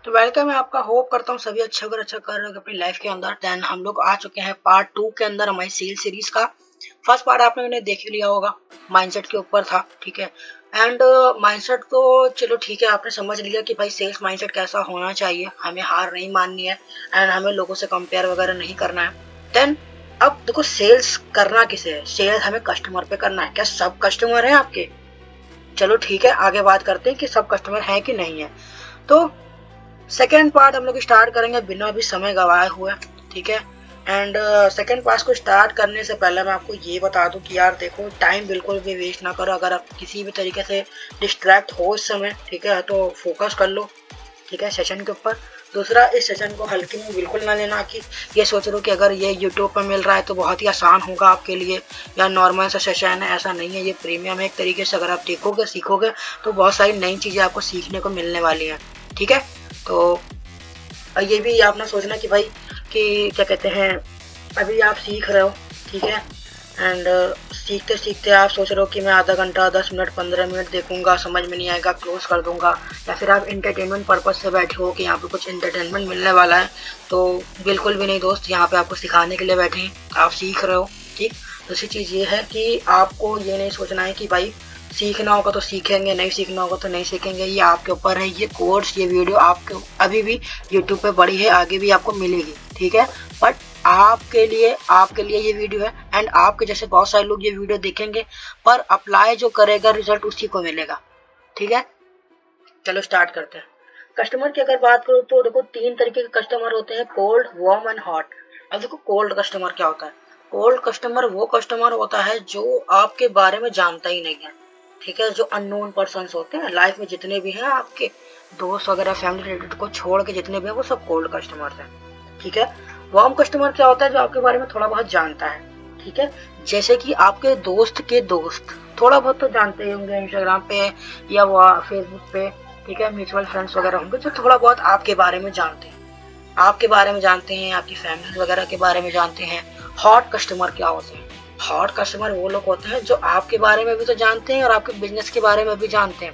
तो वेलकम है आपका। होप करता हूँ सभी अच्छा कर रहे हो अपनी लाइफ के अंदर। देन हम लोग आ चुके हैं पार्ट 2 के अंदर हमारी सेल सीरीज का। फर्स्ट पार्ट आपने उन्हें देख लिया होगा, माइंडसेट के ऊपर था, ठीक है। एंड माइंडसेट तो चलो ठीक है, आपने समझ लिया कि भाई सेल्स माइंडसेट कैसा होना चाहिए, हमें हार नहीं माननी है एंड हमें लोगों से कंपेयर वगैरह नहीं करना है। देन अब देखो, सेल्स करना किसे है? सेल्स हमें कस्टमर पे करना है। क्या सब कस्टमर हैं आपके? चलो ठीक है, आगे बात करते हैं कि सब कस्टमर हैं कि नहीं है। तो सेकेंड पार्ट हम लोग स्टार्ट करेंगे बिना अभी समय गवाए हुए, ठीक है। एंड सेकेंड पार्ट को स्टार्ट करने से पहले मैं आपको ये बता दूं कि यार देखो, टाइम बिल्कुल भी वेस्ट ना करो। अगर आप किसी भी तरीके से डिस्ट्रैक्ट हो इस समय, ठीक है, तो फोकस कर लो, ठीक है, सेशन के ऊपर। दूसरा, इस सेशन को हल्के में बिल्कुल ना लेना कि ये सोच लो कि अगर ये यूट्यूब पर मिल रहा है तो बहुत ही आसान होगा आपके लिए या नॉर्मल सा सेशन है। ऐसा नहीं है, ये प्रीमियम है एक तरीके से। अगर आप देखोगे सीखोगे तो बहुत सारी नई चीज़ें आपको सीखने को मिलने वाली हैं, ठीक है। तो ये भी आप ना सोचना कि भाई कि क्या कहते हैं, अभी आप सीख रहे हो, ठीक है, एंड सीखते सीखते आप सोच रहे हो कि मैं आधा घंटा 10 मिनट 15 मिनट देखूंगा, समझ में नहीं आएगा, क्लोज कर दूंगा। या फिर आप इंटरटेनमेंट पर्पज से बैठे हो कि यहाँ पे कुछ इंटरटेनमेंट मिलने वाला है, तो बिल्कुल भी नहीं दोस्त, यहाँ पे आपको सिखाने के लिए बैठे हैं, आप सीख रहे हो, ठीक। दूसरी चीज़ ये है कि आपको ये नहीं सोचना है कि भाई सीखना होगा तो सीखेंगे, नहीं सीखना होगा तो नहीं सीखेंगे। ये आपके ऊपर है। ये कोर्स, ये वीडियो आपके अभी भी यूट्यूब पे पड़ी है, आगे भी आपको मिलेगी, ठीक है। बट आपके लिए ये वीडियो है एंड आपके जैसे बहुत सारे लोग ये वीडियो देखेंगे, पर अप्लाई जो करेगा रिजल्ट उसी को मिलेगा, ठीक है। चलो स्टार्ट करते हैं। कस्टमर की अगर बात करूँ तो देखो, 3 तरीके के कस्टमर होते हैं, कोल्ड, वार्म एंड हॉट। अब देखो, कोल्ड कस्टमर क्या होता है? कोल्ड कस्टमर वो कस्टमर होता है जो आपके बारे में जानता ही नहीं है, ठीक है। जो अननोन पर्सन होते हैं लाइफ में, जितने भी हैं आपके दोस्त वगैरह, फैमिली रिलेटेड को छोड़ के जितने भी हैं, वो सब कोल्ड कस्टमर हैं, ठीक है। वार्म कस्टमर क्या होता है? जो आपके बारे में थोड़ा बहुत जानता है, ठीक है। जैसे कि आपके दोस्त के दोस्त थोड़ा बहुत तो जानते ही होंगे इंस्टाग्राम पे या वो फेसबुक पे, ठीक है, म्यूचुअल फ्रेंड्स वगैरह होंगे जो थोड़ा बहुत आपके बारे में जानते हैं, आपके बारे में जानते हैं, आपकी फैमिली वगैरह के बारे में जानते हैं। हॉट कस्टमर क्या होते हैं? हॉट कस्टमर वो लोग होते हैं जो आपके बारे में भी तो जानते हैं और आपके बिजनेस के बारे में भी जानते हैं,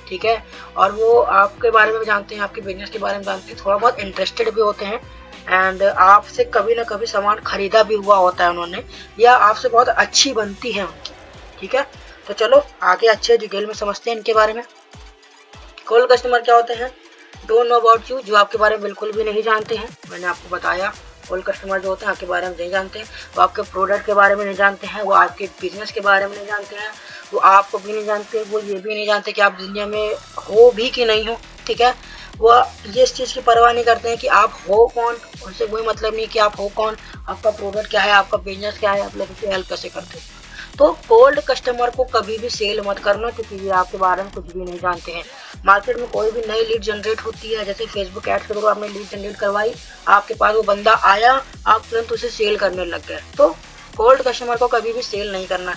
ठीक है। और वो आपके बारे में भी जानते हैं, आपके बिजनेस के बारे में जानते हैं, थोड़ा बहुत इंटरेस्टेड भी होते हैं एंड आपसे कभी ना कभी सामान खरीदा भी हुआ होता है उन्होंने, या आपसे बहुत अच्छी बनती है उनकी, ठीक है। तो चलो आगे अच्छे डिटेल में समझते हैं इनके बारे में। कोल्ड कस्टमर क्या होते हैं? डोंट नो अबाउट यू, जो आपके बारे में बिल्कुल भी नहीं जानते हैं। मैंने आपको बताया, कोल्ड कस्टमर जो होते हैं आपके बारे में नहीं जानते हैं, वो आपके प्रोडक्ट के बारे में नहीं जानते हैं, वो आपके बिजनेस के बारे में नहीं जानते हैं, वो आपको भी नहीं जानते, वो ये भी नहीं जानते कि आप दुनिया में हो भी कि नहीं हो, ठीक है। वो ये इस चीज़ की परवाह नहीं करते हैं कि आप हो कौन, उनसे कोई मतलब नहीं कि आप हो कौन, आपका प्रोडक्ट क्या है, आपका बिजनेस क्या है, आप लोगों की हेल्प कैसे करते हो। तो कोल्ड कस्टमर को कभी भी सेल मत करना, क्योंकि ये आपके बारे में कुछ भी नहीं जानते हैं। मार्केट में कोई भी नई लीड जनरेट होती है, जैसे फेसबुक एड्स के थ्रू आपने लीड जनरेट करवाई, आपके पास वो बंदा आया, आप तुरंत उसे सेल करने लग गए। तो कोल्ड कस्टमर को कभी भी सेल नहीं करना।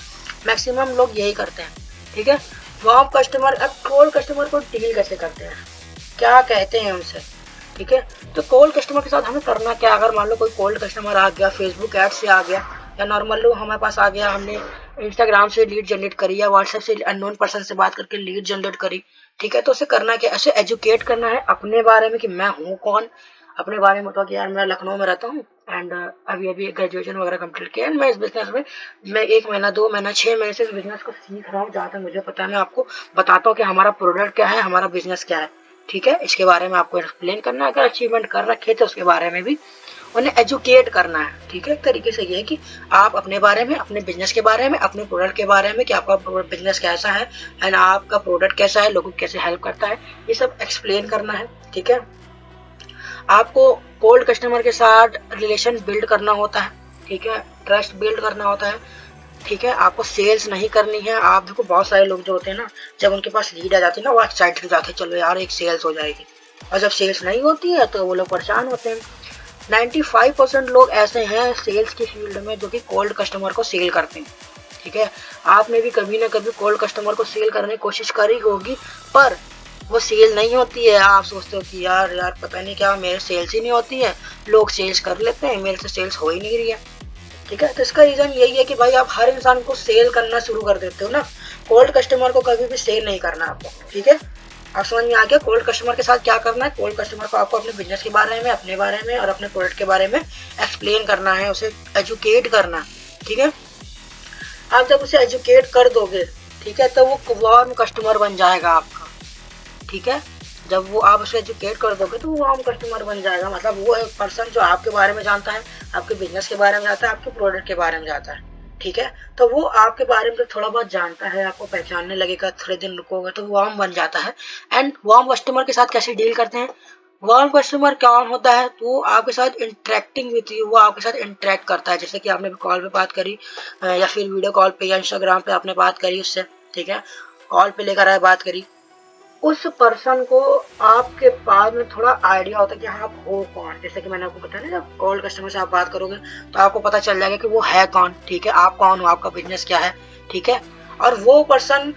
मैक्सिमम लोग यही करते हैं, ठीक है। वार्म कस्टमर, अब कोल्ड कस्टमर को डील कैसे करते हैं, क्या कहते हैं उनसे, ठीक है। तो कोल्ड कस्टमर के साथ हमें करना क्या? अगर मान लो कोई कोल्ड कस्टमर आ गया, फेसबुक ऐड से आ गया, या नॉर्मल लोग हमारे पास आ गया, हमने इंस्टाग्राम से लीड जनरेट करी या व्हाट्सएप से अननोन पर्सन से बात करके लीड जनरेट करी, ठीक है। तो उसे करना क्या? ऐसे एजुकेट करना है अपने बारे में कि मैं हूँ कौन। अपने बारे में बताओ कि यार मैं लखनऊ में रहता हूँ एंड अभी अभी ग्रेजुएशन वगैरह कंप्लीट किया एंड मैं इस बिजनेस में, मैं 1 महीना 2 महीना 6 महीने से इस बिजनेस को सीख रहा हूँ। जहाँ तक मुझे पता है मैं आपको बताता हूँ कि हमारा प्रोडक्ट क्या है, हमारा बिजनेस क्या है, ठीक है। इसके बारे में आपको एक्सप्लेन करना है। अगर अचीवमेंट कर रखे तो उसके बारे में भी उन्हें एजुकेट करना है, ठीक है। एक तरीके से ये है कि आप अपने बारे में, अपने बिजनेस के बारे में, अपने प्रोडक्ट के बारे में कि आपका बिजनेस कैसा है एंड आपका प्रोडक्ट कैसा है, लोगों को कैसे हेल्प करता है, ये सब एक्सप्लेन करना है, ठीक है। आपको कोल्ड कस्टमर के साथ रिलेशन बिल्ड करना होता है, ठीक है, ट्रस्ट बिल्ड करना होता है, ठीक है। आपको सेल्स नहीं करनी है। आप देखो, बहुत सारे लोग जो होते हैं ना, जब उनके पास लीड आ जाती है ना, वो एक्साइटेड हो जाते हैं, चलो यार एक सेल्स हो जाएगी, और जब सेल्स नहीं होती है तो वो लोग परेशान होते हैं। 95% लोग ऐसे हैं सेल्स की फील्ड में जो कि कोल्ड कस्टमर को सेल करते हैं, ठीक है। आपने भी कभी ना कभी कोल्ड कस्टमर को सेल करने की कोशिश करी होगी, पर वो सेल नहीं होती है। आप सोचते हो कि यार यार पता नहीं क्या, मेरे सेल्स ही नहीं होती है, लोग सेल्स कर लेते हैं, मेरे से सेल्स हो ही नहीं रही है, ठीक है। तो इसका रीज़न यही है कि भाई आप हर इंसान को सेल करना शुरू कर देते हो ना। कोल्ड कस्टमर को कभी भी सेल नहीं करना आपको, ठीक है। आप समझ में आ गया कोल्ड कस्टमर के साथ क्या करना है। कोल्ड कस्टमर को आपको अपने बिजनेस के बारे में, अपने बारे में और अपने प्रोडक्ट के बारे में एक्सप्लेन करना है, उसे एजुकेट करना, ठीक है। आप जब उसे एजुकेट कर दोगे, ठीक है, तो वो वार्म कस्टमर बन जाएगा आपका, ठीक है। जब वो आप उसे एजुकेट कर दोगे तो वो वार्म कस्टमर बन जाएगा, मतलब वो एक पर्सन जो आपके बारे में जानता है, आपके बिजनेस के बारे में जानता है, आपके प्रोडक्ट के बारे में जानता है, ठीक है। तो वो आपके बारे में थोड़ा बहुत जानता है, आपको पहचानने लगेगा, थोड़े दिन रुकोगे तो वार्म बन जाता है। एंड वार्म कस्टमर के साथ कैसे डील करते हैं, वार्म कस्टमर क्या होता है, तो आपके साथ इंटरेक्टिंग विथ यू, वो आपके साथ इंटरेक्ट करता है। जैसे कि आपने कॉल पे बात करी या फिर वीडियो कॉल पे या इंस्टाग्राम पे आपने बात करी उससे, ठीक है, कॉल पे लेकर आए बात करी, उस पर्सन को आपके पास में थोड़ा आइडिया होता है कि हाँ आप हो कौन। जैसे कि मैंने आपको बताया ना, जब कोल्ड कस्टमर से आप बात करोगे तो आपको पता चल जाएगा कि वो है कौन, ठीक है, आप कौन हो, आपका बिजनेस क्या है, ठीक है। और वो पर्सन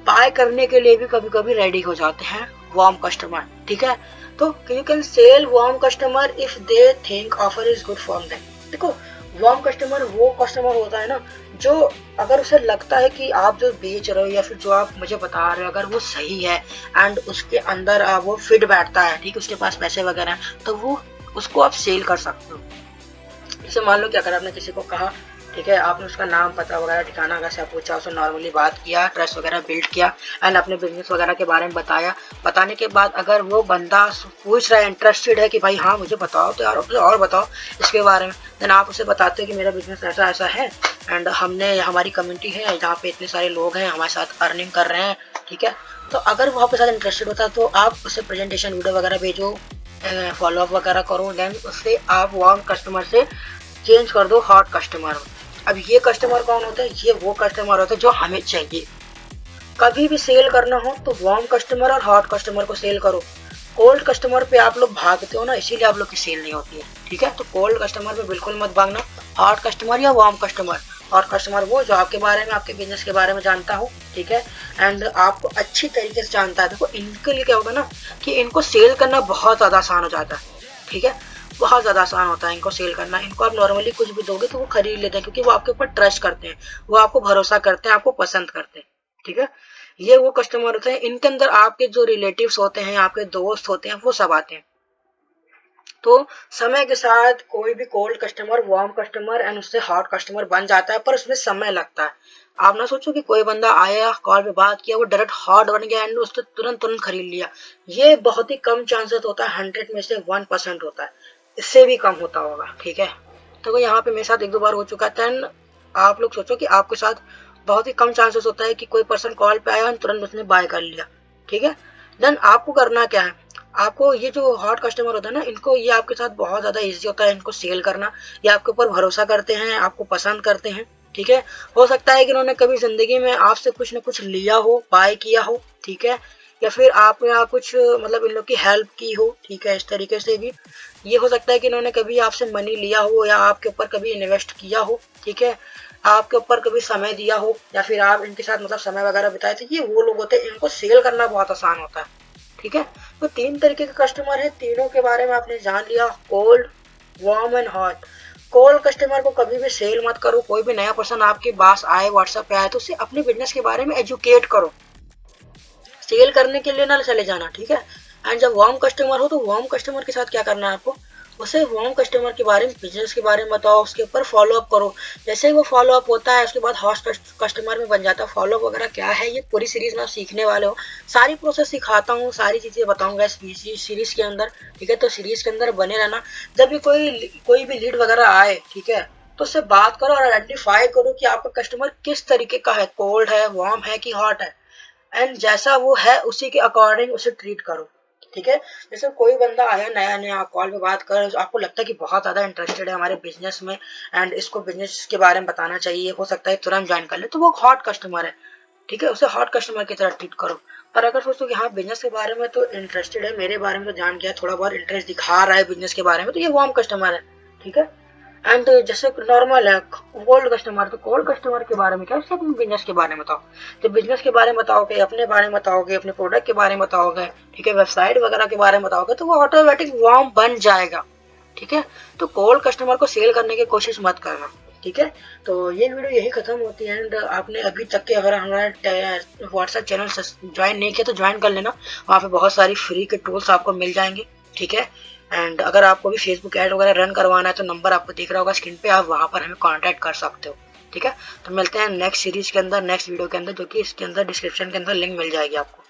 बाय करने के लिए भी कभी कभी रेडी हो जाते हैं, वार्म कस्टमर, ठीक है। तो you can sell warm customer if they think offer is good for them. देखो वार्म कस्टमर वो कस्टमर होता है ना, जो अगर उसे लगता है कि आप जो बेच रहे हो या फिर जो आप मुझे बता रहे हो अगर वो सही है एंड उसके अंदर वो फिट बैठता है, ठीक है, उसके पास पैसे वगैरह हैं, तो वो उसको आप सेल कर सकते हो। जैसे मान लो कि अगर आपने किसी को कहा, ठीक है, आपने उसका नाम पता वगैरह ठिकाना वगैरह पूछा, उससे नॉर्मली बात किया, ट्रस्ट वगैरह बिल्ड किया एंड अपने बिजनेस वगैरह के बारे में बताया। बताने के बाद अगर वो बंदा पूछ रहा है, इंटरेस्टेड है कि भाई हाँ मुझे बताओ तो यार और बताओ इसके बारे में, देन आप उसे बताते हो कि मेरा बिजनेस ऐसा ऐसा है एंड हमारी कम्युनिटी है जहाँ पे इतने सारे लोग हैं हमारे साथ अर्निंग कर रहे हैं, ठीक है। तो अगर वो आपके साथ इंटरेस्टेड होता है तो आप उसे प्रेजेंटेशन वीडियो वगैरह भेजो, फॉलोअप वगैरह करो, देन उससे आप वार्म कस्टमर से चेंज कर दो हॉट कस्टमर में। अब ये कस्टमर कौन होता है, ये वो कस्टमर होता है जो हमें चाहिए। कभी भी सेल करना हो तो वार्म कस्टमर और हॉट कस्टमर को सेल करो। कोल्ड कस्टमर पे आप लोग भागते हो ना, इसीलिए आप लोग की सेल नहीं होती है, ठीक है। तो कोल्ड कस्टमर पे बिल्कुल मत भागना, हॉट कस्टमर या वार्म कस्टमर। हॉट कस्टमर वो जो आपके बारे में, आपके बिजनेस के बारे में जानता हो, ठीक है, एंड आपको अच्छी तरीके से जानता है। देखो इनके लिए क्या होगा ना कि इनको सेल करना बहुत ज़्यादा आसान हो जाता है, ठीक है, बहुत ज़्यादा आसान होता है इनको सेल करना। इनको आप नॉर्मली कुछ भी दोगे तो वो खरीद लेते हैं, क्योंकि वो आपके ऊपर ट्रस्ट करते हैं, वो आपको भरोसा करते हैं, आपको पसंद करते हैं, ठीक है। ये वो कस्टमर होते हैं, इनके अंदर आपके जो रिलेटिव्स होते हैं, आपके दोस्त होते हैं, वो सब आते हैं। तो समय के साथ कोई भी cold customer warm customer and उससे हॉट कस्टमर बन जाता है, पर उसमें समय लगता है। आप ना सोचो कि कोई बंदा आया, कॉल पे बात किया, वो डायरेक्ट हॉट बन गया एंड उसने तुरंत तुरंत खरीद लिया। ये बहुत ही कम चांसेस होता है, 100 में से 1% होता है, इससे भी कम होता होगा, ठीक है। तो यहाँ पे मेरे साथ एक दो बार हो चुका था एंड आप लोग सोचो कि आपके साथ बहुत ही कम चांसेस होता है कि कोई पर्सन कॉल पे आया और तुरंत उसने बाय कर लिया, ठीक है। देन आपको करना क्या है, आपको ये जो हॉट कस्टमर होता है ना, इनको ये आपके साथ बहुत ज़्यादा इजी होता है इनको सेल करना। ये आपके ऊपर भरोसा करते हैं, आपको पसंद करते हैं, ठीक है। हो सकता है कि इन्होंने कभी ज़िंदगी में आपसे कुछ ना कुछ लिया हो, बाय किया हो, ठीक है, या फिर आपने कुछ मतलब इन लोग की हेल्प की हो, ठीक है। इस तरीके से भी ये हो सकता है कि इन्होंने कभी आपसे मनी लिया हो या आपके ऊपर कभी इन्वेस्ट किया हो, ठीक है, आपके ऊपर कभी समय दिया हो या फिर आप इनके साथ मतलब समय वगैरह बिताए थे। ये वो लोग होते हैं, इनको सेल करना बहुत आसान होता है, ठीक है। तो 3 तरीके के कस्टमर है, तीनों के बारे में आपने जान लिया, cold, warm and hot. Cold customer को कभी भी सेल मत करो। कोई भी नया पर्सन आपके पास आए, व्हाट्सएप पे आए, तो उसे अपने बिजनेस के बारे में एजुकेट करो, सेल करने के लिए ना चले जाना, ठीक है। एंड जब वार्म कस्टमर हो तो वार्म कस्टमर के साथ क्या करना है आपको, उसे वार्म कस्टमर के बारे में, बिजनेस के बारे में बताओ, उसके ऊपर फॉलो अप करो। जैसे ही वो फॉलो अप होता है उसके बाद हॉट कस्टमर में बन जाता है। फॉलो अप वगैरह क्या है, ये पूरी सीरीज में आप सीखने वाले हो, सारी प्रोसेस सिखाता हूँ, सारी चीज़ें बताऊंगा इस सीरीज के अंदर, ठीक है। तो सीरीज के अंदर बने रहना। जब भी कोई भी लीड वगैरह आए, ठीक है, तो उससे बात करो और आइडेंटिफाई करो कि आपका कस्टमर किस तरीके का है, कोल्ड है, वार्म है कि हॉट है, एंड जैसा वो है उसी के अकॉर्डिंग उसे ट्रीट करो, ठीक है। जैसे कोई बंदा आया नया नया, कॉल पे बात कर, आपको लगता है कि बहुत ज़्यादा इंटरेस्टेड है हमारे बिजनेस में एंड इसको बिजनेस के बारे में बताना चाहिए, हो सकता है तुरंत ज्वाइन कर ले, तो वो हॉट कस्टमर है, ठीक है। उसे हॉट कस्टमर की तरह ट्रीट करो। पर अगर सोचो कि हाँ बिजनेस के बारे में तो इंटरेस्टेड है, मेरे बारे में तो जान गया, थोड़ा बहुत इंटरेस्ट दिखा रहा है बिजनेस के बारे में, तो ये वार्म कस्टमर है, ठीक है। एंड जैसे नॉर्मल है कोल्ड कस्टमर, तो कोल्ड कस्टमर के बारे में क्या, उससे अपने बिजनेस के बारे में बताओ। जब बिजनेस के बारे में बताओगे, अपने बारे में बताओगे, अपने प्रोडक्ट के बारे में बताओगे, ठीक है, वेबसाइट वगैरह के बारे में बताओगे, तो वो ऑटोमेटिक वार्म बन जाएगा, ठीक है। तो कोल्ड कस्टमर को सेल करने की कोशिश मत करना। ठीक है, तो ये वीडियो यही खत्म होती है। एंड आपने अभी तक के अगर हमारा व्हाट्सएप चैनल ज्वाइन नहीं किया तो ज्वाइन कर लेना, वहाँ पे बहुत सारी फ्री के टूल्स आपको मिल जाएंगे। ठीक है, एंड अगर आपको भी फेसबुक ऐड वगैरह रन करवाना है तो नंबर आपको दिख रहा होगा स्क्रीन पे, आप वहाँ पर हमें कॉन्टैक्ट कर सकते हो। ठीक है, तो मिलते हैं नेक्स्ट सीरीज के अंदर, नेक्स्ट वीडियो के अंदर, जो कि इसके अंदर डिस्क्रिप्शन के अंदर लिंक मिल जाएगी आपको।